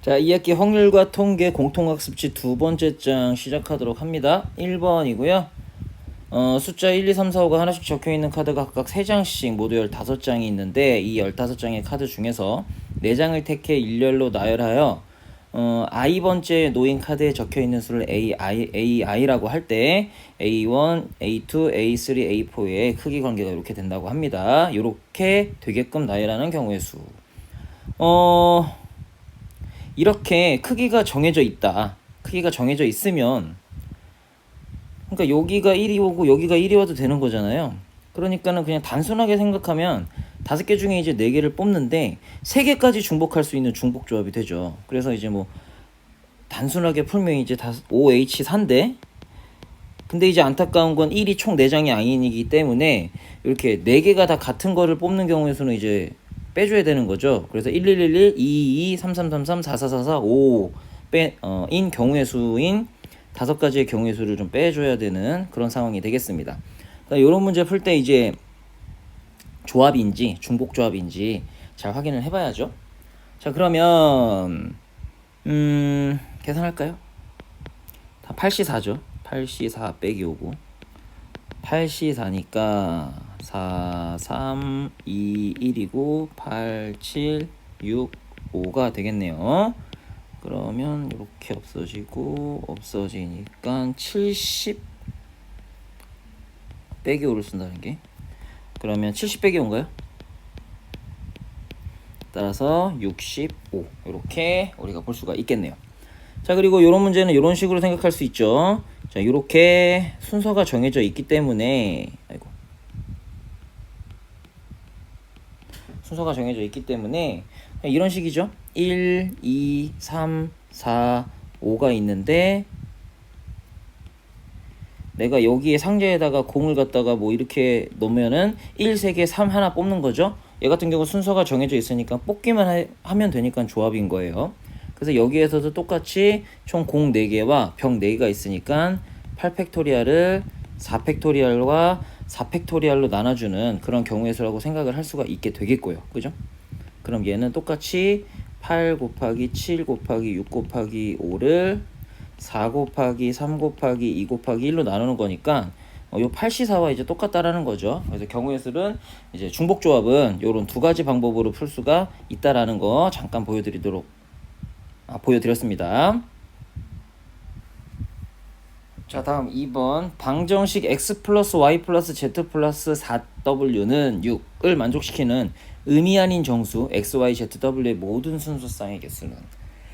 자, 2학기 확률과 통계 공통학습지 두 번째 장 시작하도록 합니다. 1번이고요. 숫자 1, 2, 3, 4, 5가 하나씩 적혀있는 카드가 각각 3장씩 모두 15장이 있는데 이 15장의 카드 중에서 4장을 택해 일렬로 나열하여 i번째 놓인 카드에 적혀있는 수를 AI라고 할 때 A1, A2, A3, A4의 크기 관계가 이렇게 된다고 합니다. 이렇게 되게끔 나열하는 경우의 수. 이렇게 크기가 정해져 있다. 크기가 정해져 있으면 그러니까 여기가 1이 오고 여기가 1이 와도 되는 거잖아요. 그러니까는 그냥 단순하게 생각하면 5개 중에 이제 4개를 뽑는데 3개까지 중복할 수 있는 중복 조합이 되죠. 그래서 이제 뭐 단순하게 풀면 이제 5H4인데 근데 이제 안타까운 건 1이 총 4장이 아니기 때문에 이렇게 4개가 다 같은 거를 뽑는 경우의 수는 이제 빼줘야 되는 거죠. 그래서 1111, 222, 3333, 4444, 5 인 경우의 수인 5가지의 경우의 수를 좀 빼줘야 되는 그런 상황이 되겠습니다. 그러니까 이런 문제 풀 때 이제 조합인지 중복 조합인지 잘 확인을 해봐야죠. 자, 그러면 계산할까요? 다 8C4죠. 8C4 빼기 5고 8C4니까 4, 3, 2, 1이고 8, 7, 6, 5가 되겠네요. 그러면 이렇게 없어지니까 70 빼기 5를 쓴다는 게 그러면 70 빼기 5인가요? 따라서 65 이렇게 우리가 볼 수가 있겠네요. 자, 그리고 이런 문제는 이런 식으로 생각할 수 있죠. 자, 이렇게 순서가 정해져 있기 때문에 순서가 정해져 있기 때문에 이런 식이죠. 1, 2, 3, 4, 5가 있는데 내가 여기에 상자에다가 공을 갖다가 뭐 이렇게 넣으면은 1, 3개, 3 하나 뽑는 거죠. 얘 같은 경우 순서가 정해져 있으니까 뽑기만 하면 되니까 조합인 거예요. 그래서 여기에서도 똑같이 총 공 4개와 병 4개가 있으니까 8팩토리얼을 4팩토리얼과 4팩토리얼로 나눠주는 그런 경우의 수라고 생각을 할 수가 있게 되겠고요. 그죠? 그럼 얘는 똑같이 8 곱하기 7 곱하기 6 곱하기 5를 4 곱하기 3 곱하기 2 곱하기 1로 나누는 거니까 요 8C4와 이제 똑같다라는 거죠. 그래서 경우의 수는 이제 중복 조합은 요런 2가지 방법으로 풀 수가 있다라는 거 잠깐 보여드렸습니다. 자, 다음 2번 방정식 x 플러스 y 플러스 z 플러스 4w는 6을 만족시키는 의미 아닌 정수 x, y, z, w의 모든 순서쌍의 개수는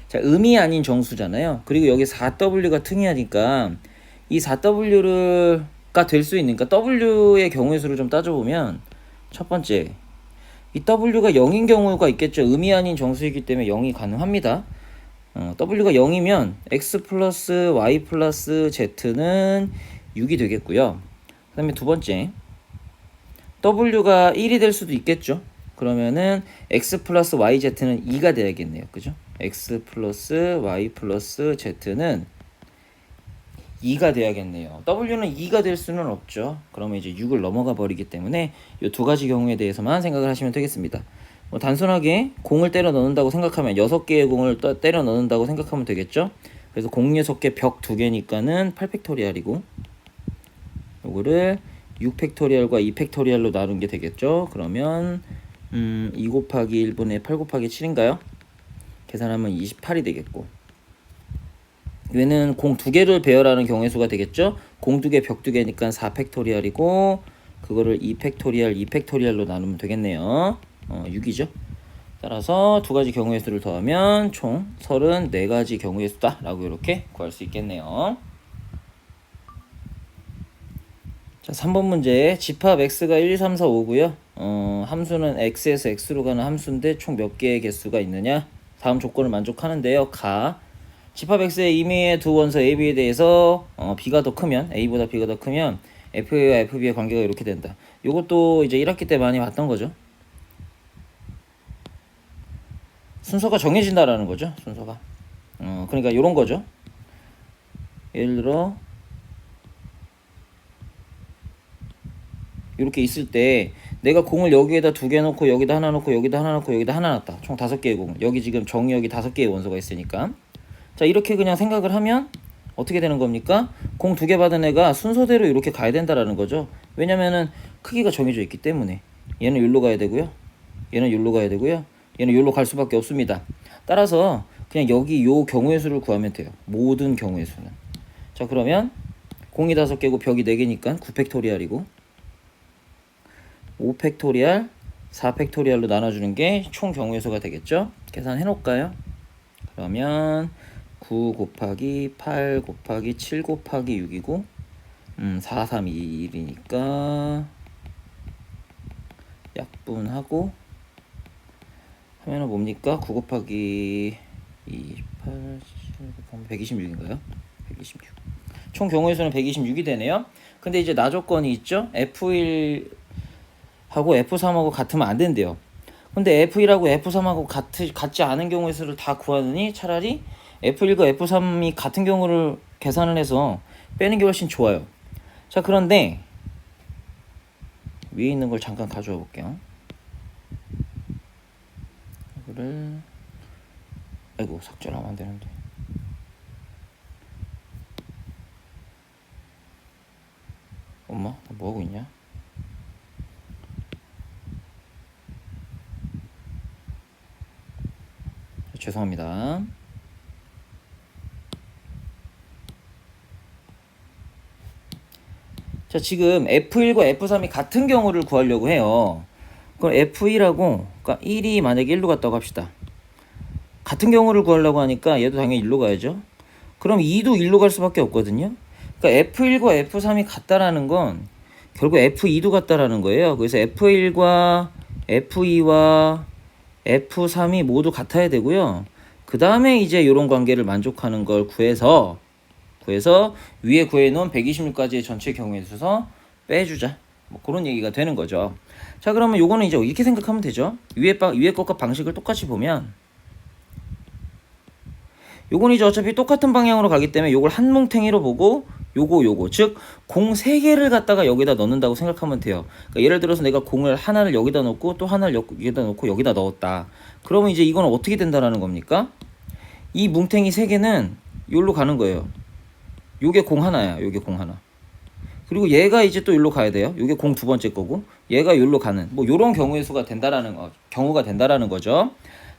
자, 의미 아닌 정수잖아요. 그리고 여기 4w가 특이하니까 이 4w가 될 수 있는 그러니까 w의 경우의 수를 좀 따져보면 첫 번째 이 w가 0인 경우가 있겠죠. 의미 아닌 정수이기 때문에 0이 가능합니다. w가 0이면 x 플러스 y 플러스 z는 6이 되겠고요. 그 다음에 두 번째 w가 1이 될 수도 있겠죠. 그러면은 x 플러스 y z는 2가 돼야겠네요. 그죠? x 플러스 y 플러스 z는 2가 돼야겠네요. w는 2가 될 수는 없죠. 그러면 이제 6을 넘어가 버리기 때문에 이 2가지 경우에 대해서만 생각을 하시면 되겠습니다. 뭐 단순하게 공을 때려 넣는다고 생각하면 6개의 공을 때려 넣는다고 생각하면 되겠죠. 그래서 공 6개 벽 2개니까는 8팩토리얼이고 요거를 6팩토리얼과 2팩토리얼로 나눈 게 되겠죠. 그러면 2 곱하기 1분의 8 곱하기 7인가요? 계산하면 28이 되겠고 얘는 공 2개를 배열하는 경우의 수가 되겠죠. 공 2개 벽 2개니까 4팩토리얼이고 그거를 2팩토리얼로 나누면 되겠네요. 6이죠. 따라서 2가지 경우의 수를 더하면 총 34가지 경우의 수다 라고 이렇게 구할 수 있겠네요. 자, 3번 문제 집합 x가 1, 2, 3, 4, 5고요. 함수는 x에서 x로 가는 함수인데 총 몇 개의 개수가 있느냐? 다음 조건을 만족하는데요. 집합 x의 임의의 두 원소 AB에 대해서 b가 더 크면 a보다 b가 더 크면 FA와 FB의 관계가 이렇게 된다. 이것도 이제 1학기 때 많이 봤던 거죠. 순서가 정해진다라는 거죠. 순서가. 그러니까 이런 거죠. 예를 들어 이렇게 있을 때 내가 공을 여기에다 2개 놓고 여기다 하나 놓고 여기다 하나 놓고 여기다 하나 놨다. 총 5개의 공. 여기 지금 정의역이 5개의 원소가 있으니까. 자, 이렇게 그냥 생각을 하면 어떻게 되는 겁니까? 공 2개 받은 애가 순서대로 이렇게 가야 된다라는 거죠. 왜냐면은 크기가 정해져 있기 때문에. 얘는 여기로 가야 되고요. 얘는 여기로 가야 되고요. 얘는 여기로 갈 수밖에 없습니다. 따라서 그냥 여기 요 경우의 수를 구하면 돼요. 모든 경우의 수는. 자, 그러면 공이 5개고 벽이 4개니까 9팩토리얼이고 5팩토리얼 4팩토리얼로 나눠주는 게 총 경우의 수가 되겠죠. 계산해 놓을까요? 그러면 9 곱하기 8 곱하기 7 곱하기 6이고 4, 3, 2, 1이니까 약분하고 하면은 뭡니까? 9 곱하기 2, 8, 7 126인가요? 126. 총 경우의 수는 126이 되네요. 근데 이제 나 조건이 있죠? F1하고 F3하고 같으면 안 된대요. 근데 F1하고 F3하고 같지 않은 경우의 수를 다 구하느니 차라리 F1과 F3이 같은 경우를 계산을 해서 빼는 게 훨씬 좋아요. 자, 그런데 위에 있는 걸 잠깐 가져와 볼게요. 이거를 아이고, 삭제를 하면 안 되는데. 엄마, 나 뭐 하고 있냐? 죄송합니다. 자, 지금 F1과 F3이 같은 경우를 구하려고 해요. 그럼 F1하고, 그러니까 1이 만약에 1로 갔다고 합시다. 같은 경우를 구하려고 하니까 얘도 당연히 1로 가야죠. 그럼 2도 1로 갈 수밖에 없거든요. 그러니까 F1과 F3이 같다라는 건 결국 F2도 같다라는 거예요. 그래서 F1과 F2와 F3이 모두 같아야 되고요. 그 다음에 이제 이런 관계를 만족하는 걸 구해서 위에 구해놓은 126가지의 전체 경우의 수서 빼주자. 뭐 그런 얘기가 되는 거죠. 자, 그러면 요거는 이제 이렇게 생각하면 되죠. 위에 것과 방식을 똑같이 보면 요건 이제 어차피 똑같은 방향으로 가기 때문에 요걸 한 뭉탱이로 보고 요거 즉 공 3개를 갖다가 여기다 넣는다고 생각하면 돼요. 그러니까 예를 들어서 내가 공을 하나를 여기다 넣고 또 하나를 여기다 넣고 여기다 넣었다. 그러면 이제 이건 어떻게 된다라는 겁니까? 이 뭉탱이 3개는 여기로 가는 거예요. 요게 공 하나야. 요게 공 하나. 그리고 얘가 이제 또 여기로 가야 돼요. 요게 공 2번째 거고 얘가 여기로 가는 뭐 요런 경우의 수가 경우가 된다라는 거죠.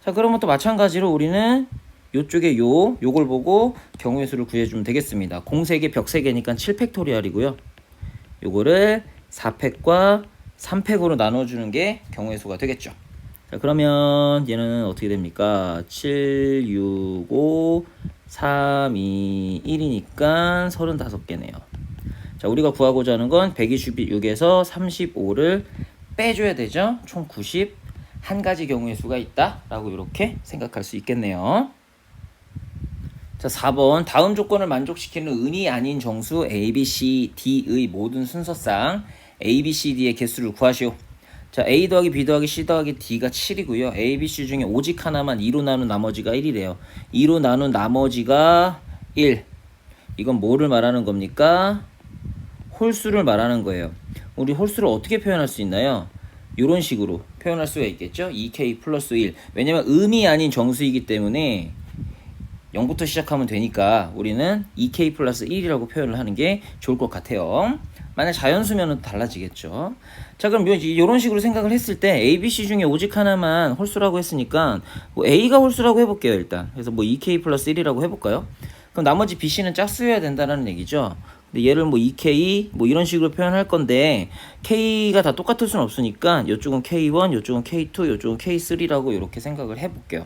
자, 그러면 또 마찬가지로 우리는 요쪽에 요걸 보고 경우의 수를 구해주면 되겠습니다. 공 3개, 벽 3개니까 7팩토리얼이고요. 요거를 4팩과 3팩으로 나눠주는 게 경우의 수가 되겠죠. 자, 그러면 얘는 어떻게 됩니까? 7, 6, 5, 3, 2, 1이니까 35개네요. 자, 우리가 구하고자 하는 건 126에서 35를 빼줘야 되죠. 총 91가지 경우의 수가 있다라고 이렇게 생각할 수 있겠네요. 자, 4번 다음 조건을 만족시키는 은이 아닌 정수 A, B, C, D의 모든 순서상 A, B, C, D의 개수를 구하시오. 자, A 더하기 B 더하기 C 더하기 D가 7이고요. A, B, C 중에 오직 하나만 2로 나눈 나머지가 1이래요. 2로 나눈 나머지가 1. 이건 뭐를 말하는 겁니까? 홀수를 말하는 거예요. 우리 홀수를 어떻게 표현할 수 있나요? 이런 식으로 표현할 수가 있겠죠. 2K 플러스 1. 왜냐면 음이 아닌 정수이기 때문에 0부터 시작하면 되니까 우리는 2K 플러스 1이라고 표현을 하는 게 좋을 것 같아요. 만약 자연수면은 달라지겠죠. 자, 그럼 이런 식으로 생각을 했을 때 A, B, C 중에 오직 하나만 홀수라고 했으니까 뭐 A가 홀수라고 해볼게요. 일단 그래서 뭐 2K 플러스 1이라고 해볼까요? 그럼 나머지 B, C는 짝수여야 된다는 얘기죠. 근데 얘를 뭐 2K 뭐 이런 식으로 표현할 건데 K가 다 똑같을 수는 없으니까 이쪽은 K1, 이쪽은 K2, 이쪽은 K3라고 이렇게 생각을 해볼게요.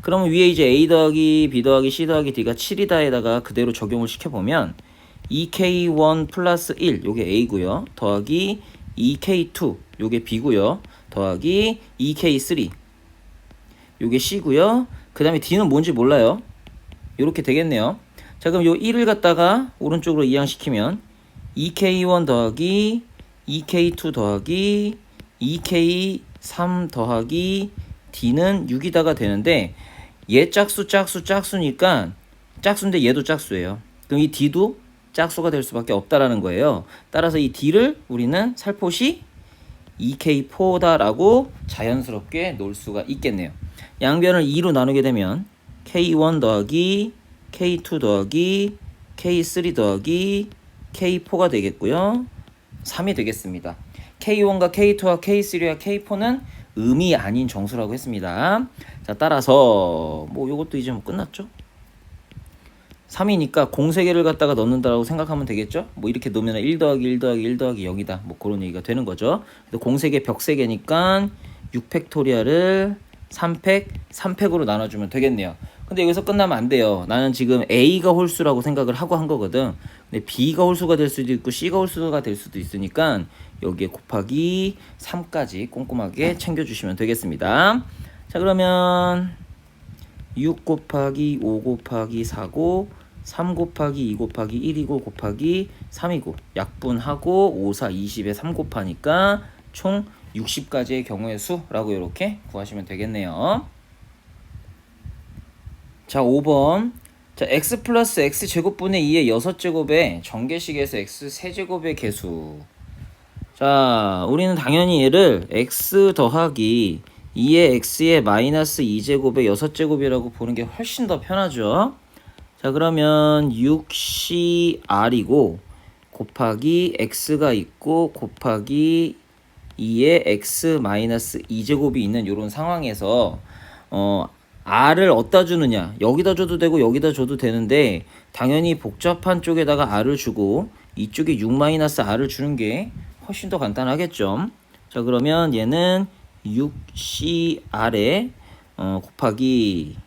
그러면 위에 이제 A 더하기 B 더하기 C 더하기 D가 7이다에다가 그대로 적용을 시켜보면 2K1 플러스 1 요게 A고요. 더하기 2K2 요게 B고요. 더하기 2K3 요게 C고요. 그 다음에 D는 뭔지 몰라요. 요렇게 되겠네요. 자, 그럼 요 1을 갖다가 오른쪽으로 이항시키면 2K1 더하기 2K2 더하기 2K3 더하기 D는 6이다가 되는데 얘 짝수니까 짝수인데 얘도 짝수예요. 그럼 이 D도 짝수가 될 수밖에 없다라는 거예요. 따라서 이 D를 우리는 살포시 2K4다라고 자연스럽게 놓을 수가 있겠네요. 양변을 2로 나누게 되면 K1 더하기 K2 더하기 K3 더하기 K4가 되겠고요. 3이 되겠습니다. K1과 K2와 K3와 K4는 음이 아닌 정수라고 했습니다. 자, 따라서 뭐 요것도 이제 뭐 끝났죠? 3이니까 공세개를 갖다가 넣는다고 생각하면 되겠죠? 뭐 이렇게 넣으면 1 더하기 1 더하기 1 더하기 0이다. 뭐 그런 얘기가 되는 거죠. 공세개 벽세개니까 6팩토리얼을 3팩, 3팩으로 나눠주면 되겠네요. 근데 여기서 끝나면 안 돼요. 나는 지금 A가 홀수라고 생각을 하고 한 거거든. 근데 B가 홀수가 될 수도 있고 C가 홀수가 될 수도 있으니까 여기에 곱하기 3까지 꼼꼼하게 챙겨주시면 되겠습니다. 자, 그러면 6 곱하기 5 곱하기 4고 3 곱하기 2 곱하기 1이고 곱하기 3이고 약분하고 5, 4, 20에 3 곱하니까 총 60가지의 경우의 수라고 이렇게 구하시면 되겠네요. 자, 5번. 자, x 플러스 x 제곱분의 2의 6제곱의 전개식에서 x 세제곱의 개수. 자, 우리는 당연히 얘를 x 더하기 2의 x의 마이너스 2제곱의 6제곱이라고 보는 게 훨씬 더 편하죠. 자, 그러면 6cr이고 곱하기 x가 있고 곱하기 2의 x 마이너스 2제곱이 있는 이런 상황에서 r을 어디다 주느냐, 여기다 줘도 되고 여기다 줘도 되는데 당연히 복잡한 쪽에다가 r을 주고 이쪽에 6 마이너스 r을 주는 게 훨씬 더 간단하겠죠. 자, 그러면 얘는 6cr에 곱하기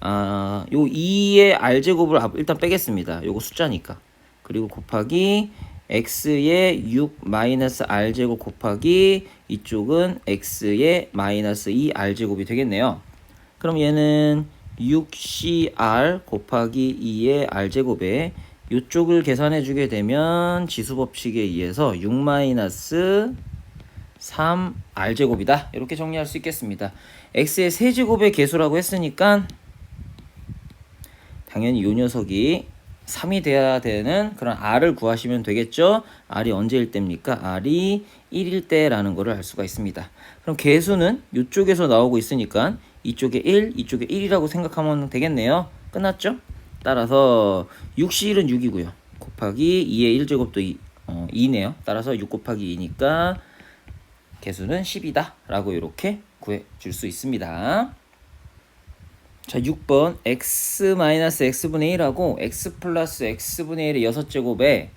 요 2의 r제곱을 일단 빼겠습니다. 요거 숫자니까. 그리고 곱하기 x의 6 마이너스 r제곱 곱하기 이쪽은 x의 마이너스 2r제곱이 되겠네요. 그럼 얘는 6cr 곱하기 2의 r제곱에 이쪽을 계산해 주게 되면 지수법칙에 의해서 6 마이너스 3r제곱이다. 이렇게 정리할 수 있겠습니다. x의 세제곱의 개수라고 했으니까 당연히 이 녀석이 3이 돼야 되는 그런 r을 구하시면 되겠죠. r이 언제일 때입니까? r이 1일 때라는 것을 알 수가 있습니다. 그럼 개수는 이쪽에서 나오고 있으니까 이쪽에 1, 이쪽에 1이라고 생각하면 되겠네요. 끝났죠? 따라서 6c1은 6이고요. 곱하기 2의 1제곱도 2네요. 따라서 6 곱하기 2니까 개수는 10이다 라고 이렇게 구해줄 수 있습니다. 자, 6번 x-x분의 1하고 x 플러스 x분의 1의 6제곱의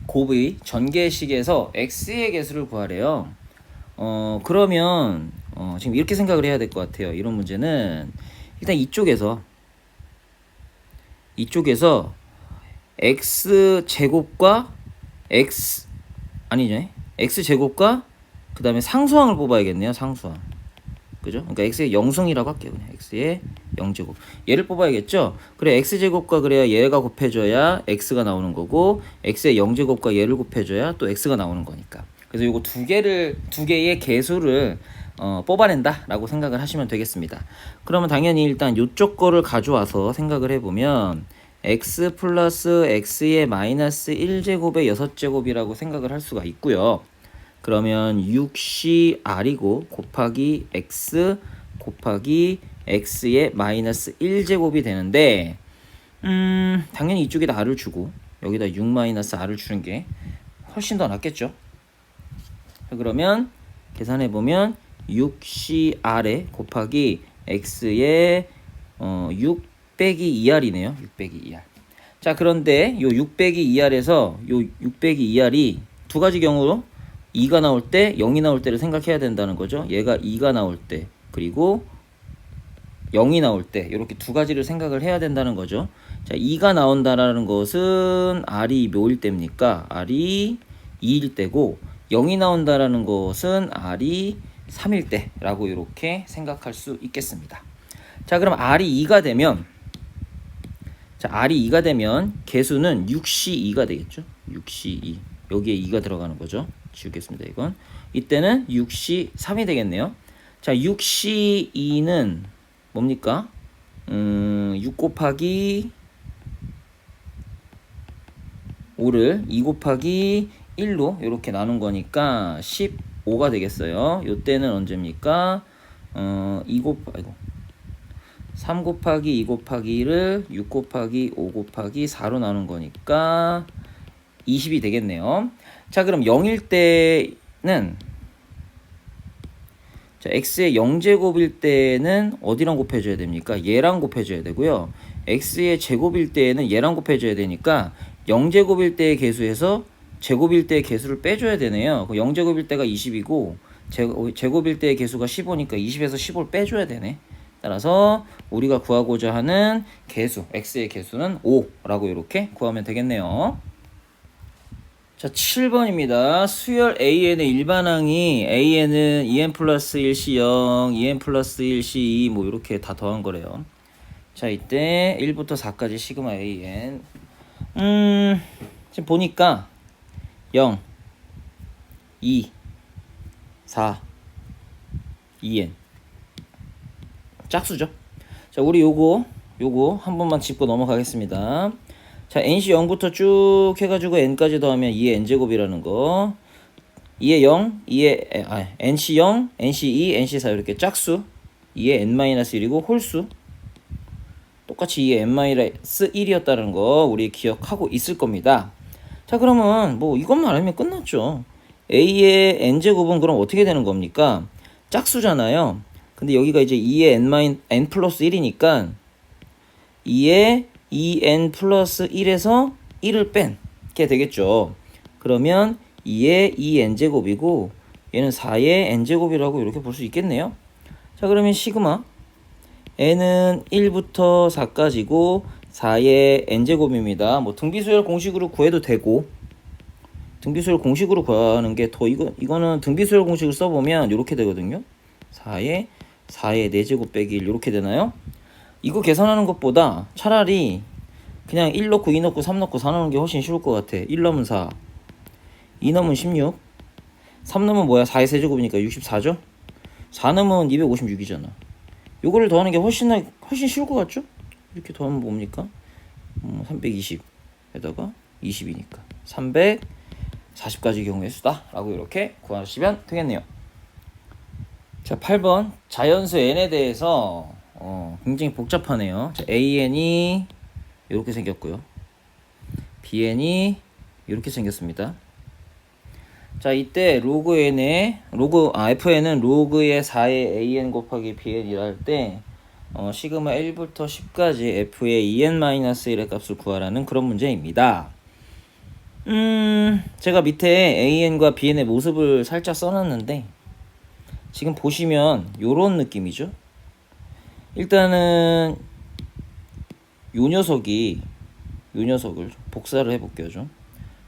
곱의 전개식에서 x의 개수를 구하래요. 그러면 지금 이렇게 생각을 해야 될 것 같아요. 이런 문제는 일단 이쪽에서 x제곱과 x제곱과 그 다음에 상수항을 뽑아야겠네요. 상수항. 그죠? 그러니까 x의 0승이라고 할게요. 그냥 x의 0제곱. 얘를 뽑아야겠죠? 그래, x제곱과 그래야 얘가 곱해져야 x가 나오는 거고 x의 0제곱과 얘를 곱해줘야 또 x가 나오는 거니까. 그래서 요거 두 개의 개수를 뽑아낸다 라고 생각을 하시면 되겠습니다. 그러면 당연히 일단 요쪽 거를 가져와서 생각을 해보면 x 플러스 x의 마이너스 1제곱의 6제곱이라고 생각을 할 수가 있고요. 그러면 6cr이고 곱하기 x 곱하기 x의 마이너스 1제곱이 되는데 당연히 이쪽에다 r을 주고 여기다 6 마이너스 r을 주는 게 훨씬 더 낫겠죠. 그러면 계산해보면 6cr에 곱하기 x의 6 빼기 2r이네요. 6 빼기 2r. 자, 그런데 요 6 빼기 2r에서 요 6 빼기 2r이 두 가지 경우로 2가 나올 때, 0이 나올 때를 생각해야 된다는 거죠. 얘가 2가 나올 때, 그리고 0이 나올 때, 이렇게 두 가지를 생각을 해야 된다는 거죠. 자, 2가 나온다라는 것은 r이 뭐일 때입니까? r이 2일 때고, 0이 나온다라는 것은 r이 3일 때라고 이렇게 생각할 수 있겠습니다. 자, 그럼 r이 2가 되면, r이 2가 되면 개수는 6c2가 되겠죠. 6c2. 여기에 2가 들어가는 거죠. 지우겠습니다. 이건 이때는 6c3이 되겠네요. 자, 6c2는 뭡니까? 6 곱하기 5를 2 곱하기 1로 이렇게 나눈 거니까 15 5가 되겠어요. 요때는 언제입니까? 3 곱하기 2 곱하기 1을 6 곱하기 5 곱하기 4로 나눈 거니까 20이 되겠네요. 자, 그럼 0일 때는 자, x의 0제곱일 때는 어디랑 곱해줘야 됩니까? 얘랑 곱해줘야 되고요. x의 제곱일 때는 얘랑 곱해줘야 되니까 0제곱일 때의 개수에서 제곱일 때의 개수를 빼줘야 되네요. 0제곱일 때가 20이고 제곱일 때의 개수가 15니까 20에서 15를 빼줘야 되네. 따라서 우리가 구하고자 하는 개수, x의 개수는 5라고 이렇게 구하면 되겠네요. 자, 7번입니다. 수열 AN의 일반항이 AN은 2n 플러스 1시 0, 2n 플러스 1시 2 뭐 이렇게 다 더한 거래요. 자, 이때 1부터 4까지 시그마 AN. 지금 보니까 0, 2, 4, 2n. 짝수죠. 자, 우리 요거 한 번만 짚고 넘어가겠습니다. 자, n시 0부터 쭉 해가지고 n까지 더하면 2의 n제곱이라는 거. 2의 0, n시 0, n시 2, n시 4 이렇게 짝수. 2의 n-1이고 홀수. 똑같이 2의 n-1이었다는 거 우리 기억하고 있을 겁니다. 자, 그러면 뭐 이것만 알면 끝났죠. a의 n제곱은 그럼 어떻게 되는 겁니까? 짝수잖아요. 근데 여기가 이제 2의 n 플러스 1이니까 2의 2n 플러스 1에서 1을 뺀게 되겠죠. 그러면 2의 2n제곱이고 얘는 4의 n제곱이라고 이렇게 볼 수 있겠네요. 자, 그러면 시그마 n은 1부터 4까지고 4의 n제곱입니다. 뭐 등비수열 공식으로 구해도 되고 등비수열 공식으로 구하는 게 더 이거는 등비수열 공식을 써보면 이렇게 되거든요. 4의 4제곱 빼기 1 이렇게 되나요? 이거 계산하는 것보다 차라리 그냥 1 넣고 2 넣고 3 넣고 4 넣는 게 훨씬 쉬울 것 같아. 1 넣으면 4, 2 넣으면 16, 3 넣으면 뭐야? 4의 세제곱이니까 64죠? 4 넣으면 256이잖아. 요거를 더하는 게 훨씬 쉬울 것 같죠? 이렇게 더하면 뭡니까? 320에다가 20이니까 340까지 경우의 수다 라고 이렇게 구하시면 되겠네요. 자, 8번 자연수 n에 대해서 굉장히 복잡하네요. 자, AN이 이렇게 생겼고요. BN이 이렇게 생겼습니다. 자, 이때 로그 FN은 로그의 4의 AN 곱하기 BN이라 할 때 시그마 1부터 10까지 F의 2n-1의 값을 구하라는 그런 문제입니다. 제가 밑에 AN과 BN의 모습을 살짝 써놨는데 지금 보시면 요런 느낌이죠. 일단은 요 녀석을 복사를 해볼게요. 좀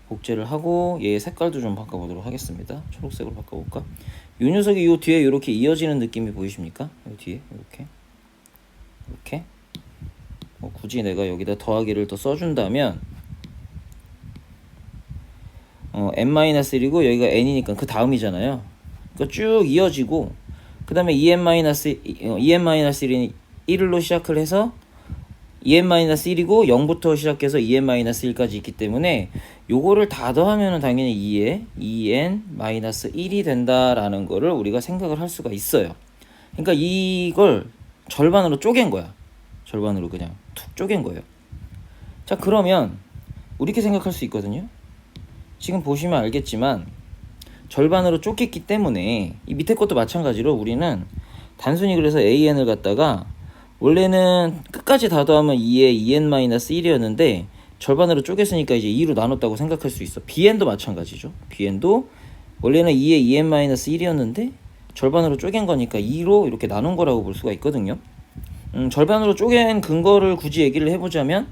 복제를 하고 얘의 색깔도 좀 바꿔보도록 하겠습니다. 초록색으로 바꿔볼까? 요 녀석이 요 뒤에 이렇게 이어지는 느낌이 보이십니까? 요 뒤에 이렇게 굳이 내가 여기다 더하기를 더 써준다면 n-1이고 여기가 n이니까 그 다음이잖아요. 그러니까 쭉 이어지고 그 다음에 2n-1로 시작을 해서 2n-1이고 0부터 시작해서 2n-1까지 있기 때문에 요거를 다 더하면 당연히 2에 2n-1이 된다라는 거를 우리가 생각을 할 수가 있어요. 그러니까 이걸 절반으로 쪼갠 거야. 절반으로 그냥 툭 쪼갠 거예요. 자, 그러면 우리 이렇게 생각할 수 있거든요. 지금 보시면 알겠지만 절반으로 쪼갰기 때문에 이 밑에 것도 마찬가지로 우리는 단순히 그래서 AN을 갖다가 원래는 끝까지 다 더하면 2에 2n-1이었는데 절반으로 쪼갰으니까 이제 2로 나눴다고 생각할 수 있어. BN도 마찬가지죠. BN도 원래는 2에 2n-1이었는데 절반으로 쪼갠 거니까 2로 이렇게 나눈 거라고 볼 수가 있거든요. 절반으로 쪼갠 근거를 굳이 얘기를 해보자면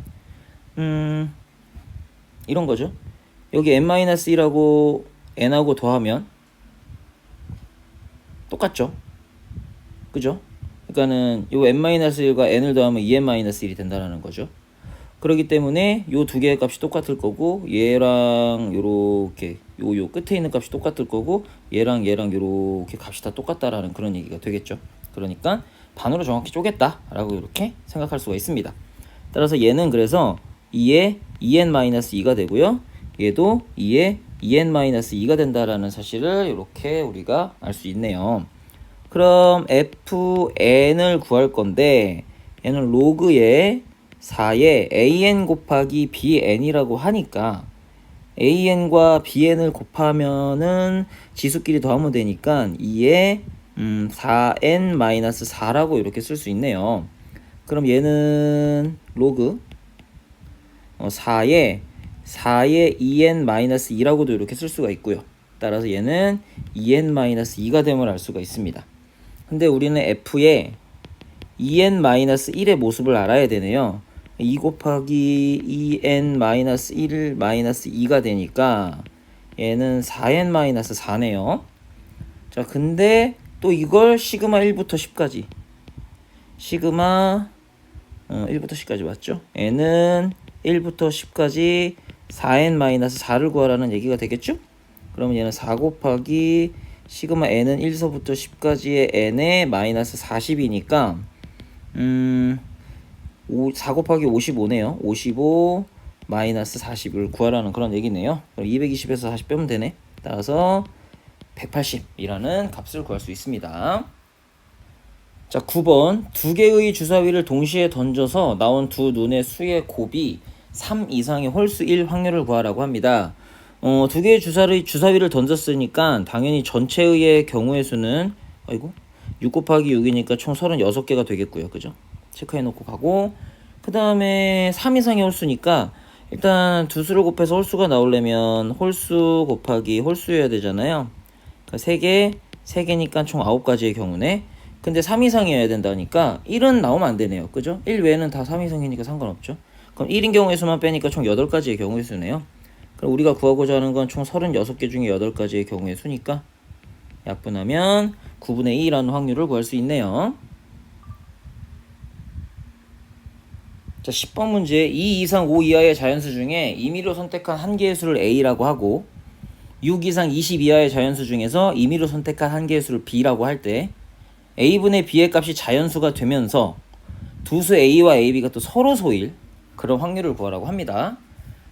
이런 거죠. 여기 n-1하고 n하고 더하면 똑같죠. 그죠? 그러니까는 요 n-1과 n을 더하면 2n-1이 된다는 거죠. 그렇기 때문에 요 두 개의 값이 똑같을 거고 얘랑 요렇게 요 끝에 있는 값이 똑같을 거고 얘랑 요렇게 값이 다 똑같다라는 그런 얘기가 되겠죠. 그러니까 반으로 정확히 쪼갰다라고 이렇게 생각할 수가 있습니다. 따라서 얘는 그래서 2에 2n-2가 되고요. 얘도 2에 2n-2가 된다라는 사실을 이렇게 우리가 알 수 있네요. 그럼 fn을 구할 건데 얘는 로그의 4에 an 곱하기 bn이라고 하니까 an과 bn을 곱하면은 지수끼리 더하면 되니까 2에 4n-4라고 이렇게 쓸 수 있네요. 그럼 얘는 로그 4에 2n-2라고도 이렇게 쓸 수가 있고요. 따라서 얘는 2n-2가 됨을 알 수가 있습니다. 근데 우리는 f의 2n-1의 모습을 알아야 되네요. 2 곱하기 2n-1-2가 되니까 얘는 4n-4네요. 자, 근데 또 이걸 시그마 1부터 10까지 시그마 1부터 10까지 맞죠? 얘는 1부터 10까지 4n-4를 구하라는 얘기가 되겠죠? 그러면 얘는 4 곱하기 시그마 n은 1서부터 10까지의 n에 마이너스 40이니까 4 곱하기 55네요. 55 마이너스 40을 구하라는 그런 얘기네요. 그럼 220에서 40 빼면 되네. 따라서 180이라는 값을 구할 수 있습니다. 자, 9번 두 개의 주사위를 동시에 던져서 나온 두 눈의 수의 곱이 3 이상의 홀수일 확률을 구하라고 합니다. 두 개의 주사위를 던졌으니까 당연히 전체의 경우의 수는 6 곱하기 6이니까 총 36개가 되겠고요. 그죠? 체크해 놓고 가고, 그 다음에 3 이상의 홀수니까 일단 두 수를 곱해서 홀수가 나오려면 홀수 곱하기 홀수여야 되잖아요. 그러니까 3개니까 총 9가지의 경우네. 근데 3 이상이어야 된다니까 1은 나오면 안 되네요. 그죠? 1 외에는 다 3 이상이니까 상관없죠. 그럼 1인 경우의 수만 빼니까 총 8가지의 경우의 수네요. 그럼 우리가 구하고자 하는 건 총 36개 중에 8가지의 경우의 수니까 약분하면 9분의 2라는 확률을 구할 수 있네요. 자, 10번 문제 2 이상 5 이하의 자연수 중에 임의로 선택한 한 개의 수를 A라고 하고 6 이상 20 이하의 자연수 중에서 임의로 선택한 한 개의 수를 B라고 할 때 A분의 B의 값이 자연수가 되면서 두 수 A와 AB가 또 서로 소일 그런 확률을 구하라고 합니다.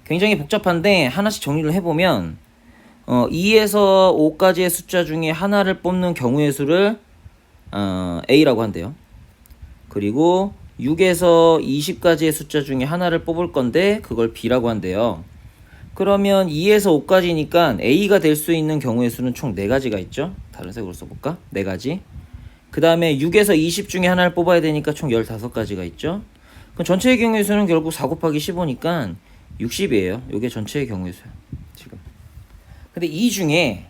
굉장히 복잡한데 하나씩 정리를 해보면 2에서 5까지의 숫자 중에 하나를 뽑는 경우의 수를 A라고 한대요. 그리고 6에서 20까지의 숫자 중에 하나를 뽑을 건데 그걸 B라고 한대요. 그러면 2에서 5까지니까 A가 될 수 있는 경우의 수는 총 4가지가 있죠. 다른 색으로 써볼까? 4가지. 그 다음에 6에서 20 중에 하나를 뽑아야 되니까 총 15가지가 있죠. 그럼 전체의 경우의 수는 결국 4 곱하기 15니까 60이에요. 이게 전체의 경우의 수야. 지금. 근데 이 중에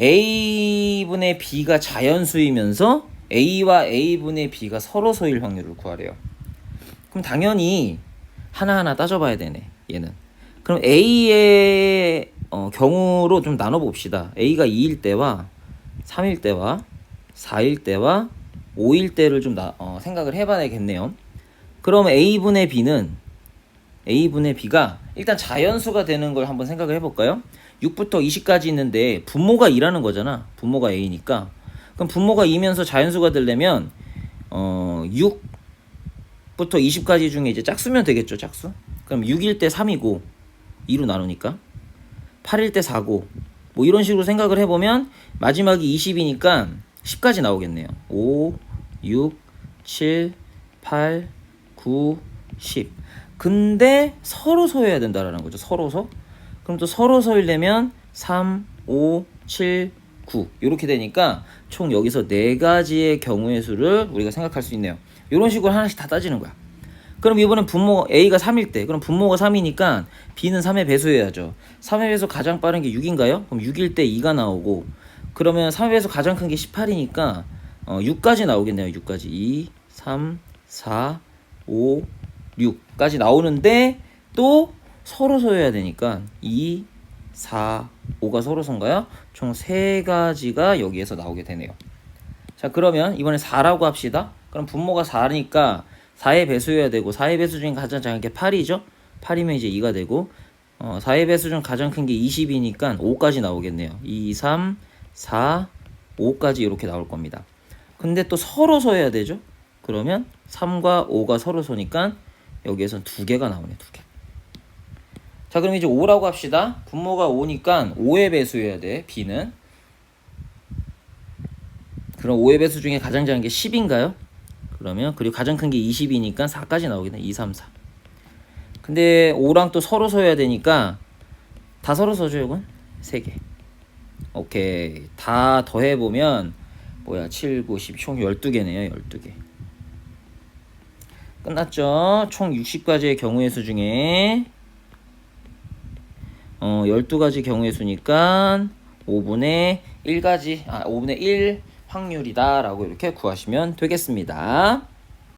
A분의 B가 자연수이면서 A와 A분의 B가 서로 소일 확률을 구하래요. 그럼 당연히 하나하나 따져봐야 되네. 얘는. 그럼 A의 경우로 좀 나눠봅시다. A가 2일 때와 3일 때와 4일 때와 5일 때를 좀 생각을 해봐야겠네요. 그럼 A분의 B가 일단 자연수가 되는 걸 한번 생각을 해볼까요? 6부터 20까지 있는데 분모가 2라는 거잖아. 분모가 A니까. 그럼 분모가 2면서 자연수가 되려면 6부터 20까지 중에 이제 짝수면 되겠죠. 짝수. 그럼 6일 때 3이고 2로 나누니까 8일 때 4고 뭐 이런 식으로 생각을 해보면 마지막이 20이니까 10까지 나오겠네요. 5, 6, 7, 8, 9, 10. 근데 서로서여야 된다라는 거죠. 서로서. 그럼 또 서로서이려면 3, 5, 7, 9 이렇게 되니까 총 여기서 4가지의 경우의 수를 우리가 생각할 수 있네요. 이런 식으로 하나씩 다 따지는 거야. 그럼 이번엔 분모 A가 3일 때 그럼 분모가 3이니까 B는 3의 배수해야죠. 3의 배수 가장 빠른 게 6인가요? 그럼 6일 때 2가 나오고 그러면 3의 배수 가장 큰 게 18이니까 6까지 나오겠네요. 6까지 2, 3, 4, 5, 6까지 나오는데 또 서로 서여야 되니까 2, 4, 5가 서로 선가요? 총 3가지가 여기에서 나오게 되네요. 자, 그러면 이번에 4라고 합시다. 그럼 분모가 4니까 4의 배수여야 되고 4의 배수 중에 가장 작은 게 8이죠. 8이면 이제 2가 되고 4의 배수 중 가장 큰 게 20이니까 5까지 나오겠네요. 2, 3, 4, 5까지 이렇게 나올 겁니다. 근데 또 서로 서야 되죠. 그러면 3과 5가 서로 서니까 여기에선 2개가 나오네. 2개. 자, 그럼 이제 5라고 합시다. 분모가 5니까 5의 배수여야 돼, b는. 그럼 5의 배수 중에 가장 작은 게 10인가요? 그러면 그리고 가장 큰 게 20이니까 4까지 나오겠네. 2, 3, 4. 근데 5랑 또 서로 써야 되니까 다 서로 써줘. 이건 3개. 오케이. 다 더해보면 뭐야 7, 9, 10 총 12개네요. 12개. 끝났죠? 총 60가지의 경우의 수 중에 12가지 경우의 수니까 5분의 1가지 5분의 1 확률이다 라고 이렇게 구하시면 되겠습니다.